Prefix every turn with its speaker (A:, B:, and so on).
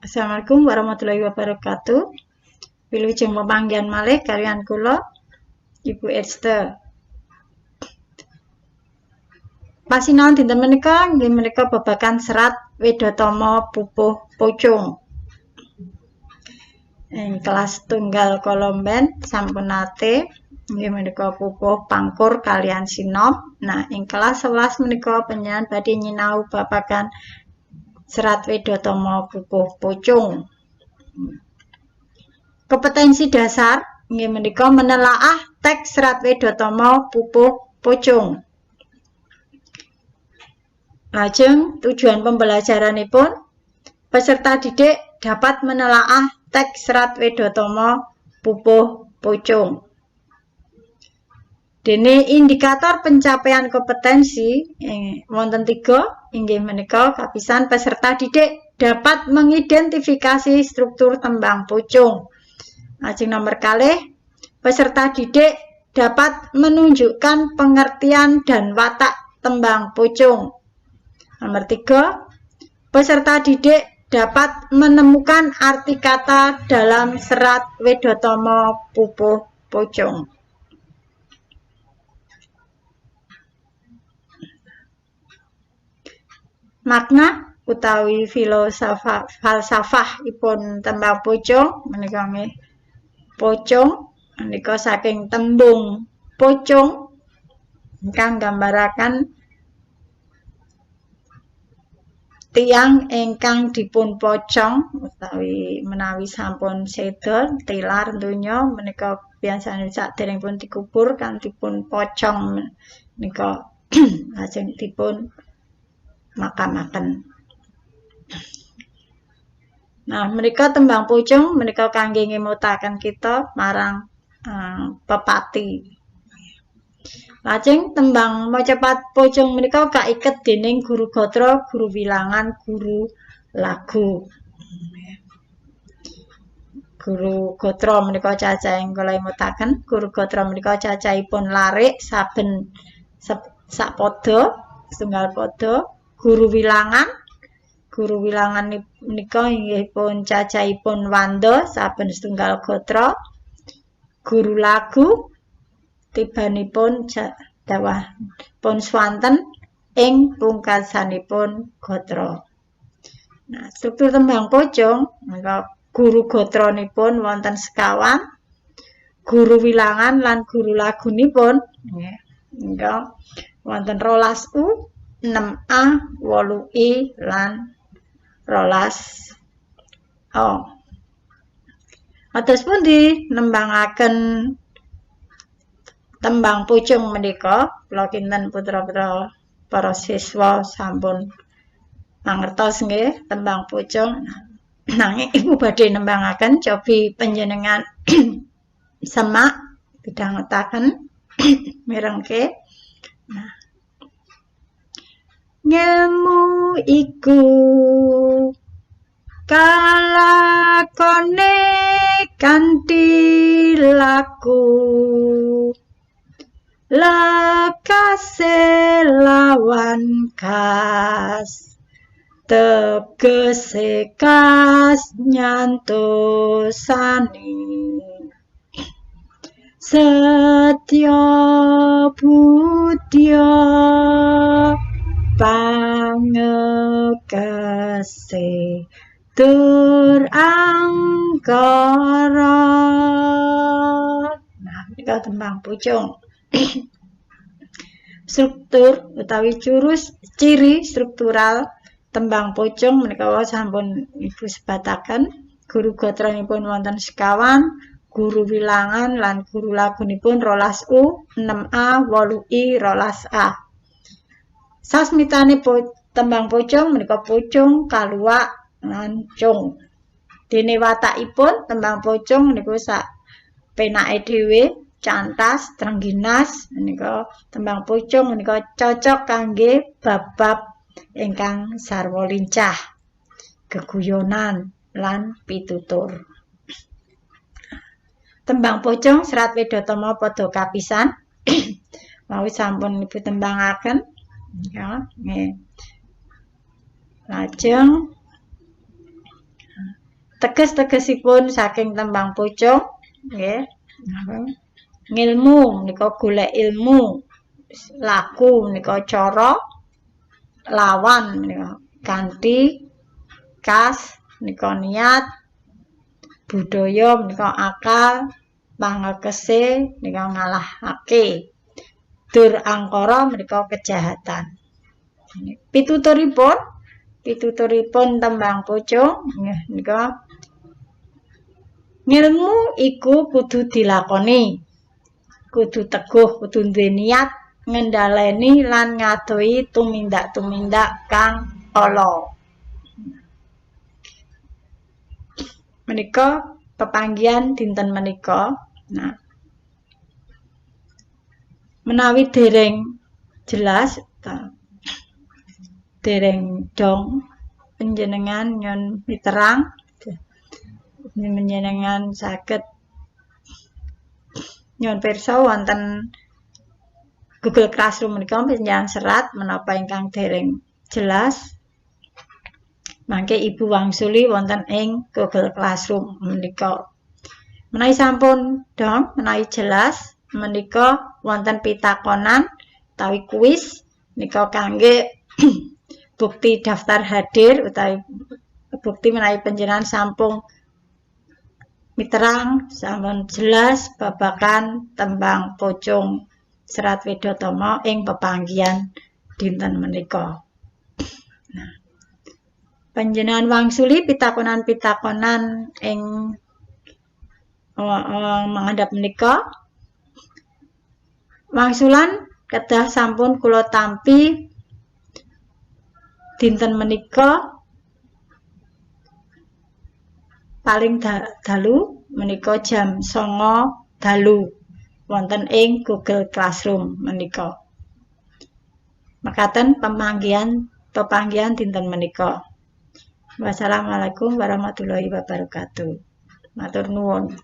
A: Assalamualaikum warahmatullahi wabarakatuh. Wilujeng pepanggihan malih kaliyan kula Ibu Esther. Pasinaon dinten menika nggih menika babagan serat Wedhatama Pupuh Pucung. Ing kelas tunggal Kolomben sampun nate nggih menika pupuh pangkur kaliyan sinom. Nah, ing kelas 11 menika panjenengan badhe nyinau babagan serat Wedhatama Pupuh Pucung. Kompetensi dasar nggih menika menelaah teks serat Wedhatama Pupuh Pucung. Lajeng tujuan pembelajaranipun peserta didik dapat menelaah teks serat Wedhatama Pupuh Pucung. Dene indikator pencapaian kompetensi wonten 3 inggih menika kapisan peserta didik dapat mengidentifikasi struktur tembang pucung. Lajeng nomor kalih peserta didik dapat menunjukkan pengertian dan watak tembang pucung. Nomor 3 peserta didik dapat menemukan arti kata dalam serat Wedhatama Pupuh Pucung. Makna utawi falsafahipun tembang pucung menika nggih pucung menika saking tembung pucung ingkang nggambaraken tiyang ingkang dipun pocong utawi menawi sampun seda tilar donya menika biasane saderengipun dikubur kan dipun pocong menika lajeng dipun makamaken. Nah, menika tembang pucung menika kangge ngemutaken kita marang pepati. Lajeng tembang macapat pucung menika kaiket dening guru gatra, guru wilangan, guru lagu. Guru gatra menika cacahing kula imutaken, guru gatra menika cacahipun larik saben sapada setunggal pada. Guru wilangan menika inggihipun cacahipun wanda saben setunggal gatra. Guru lagu tibanipun dawah pun swanten ing pungkasanipun gatra. Nah, struktur tembang pucung menika guru gotranipun wonten sekawan, guru wilangan lan guru lagunipun nggih menika wonten 12U, 6A, 8I lan 12O. Atus pundi nembangaken tembang pucung menika kula kinten putra-putra para siswa sampun mangertos nggih tembang pucung. Nanging ibu badhe nembangaken cobi panjenengan semak pidhangetaken mirengke. Nah, ngilmu iku kalakone kanthi laku lekase lawan kas tegese kas nyantosani setya budya pangekase tur angkara. Nah, menika tembang pucung. Struktur utawi ciri struktural tembang pucung menika sampun ibu sebataken. Guru gotranipun wonten sekawan, guru wilangan lan guru lagunipun 12U, 6A, 8I, 12A. Sasmitane tembang pucung menika pucung, kaluak lan cung. Dene watakipun tembang pucung niku sak penake dhewe, cantas, trengginas menika tembang pucung menika cocok kangge bab-bab ingkang sarwa lincah, geguyonan lan pitutur. Tembang pucung serat Wedhatama padha kapisan mawi sampun ibu tembangaken ya nggih. Lajeng teges-tegesipun saking tembang pocong nggih. Ngilmu menika golek ilmu. Laku menika cara, lawan menika ganti, kas menika niat, budaya menika akal, pangekese menika ngalahake. Dur angkara menika kejahatan. Pituturipun tembang pocong menika ngilmu iku kudu dilakoni. Kudu teguh, kudu duwe niat ngendhaleni lan ngadohi tumindak-tumindak kang ala. Menika pepanggihan dinten menika. Nah, menawi dereng jelas dereng dong panjenengan nyon miterang panjenengan saged nyon pirsa wonten Google Classroom menika panjenengan serat menapa ingkang dereng jelas mangke Ibu wangsuli wonten ing Google Classroom menika. Menawi sampun dong, menawi jelas menika wonten pitakonan utawi kuis menika kangge bukti daftar hadir utawi bukti menawi panjenengan sampun miterang sampun jelas babagan tembang pocong Serat Wedotama ing pepanggihan dinten menika. Nah, panjenengan wangsuli pitakonan-pitakonan ing mangandhap menika. Wangsulan kedah sampun kula tampi dinten menika paling dalu menika jam 09.00 dalu wonten ing Google Classroom menika. Mekaten pepanggihan dinten menika. Wassalamualaikum warahmatullahi wabarakatuh. Matur nuwun.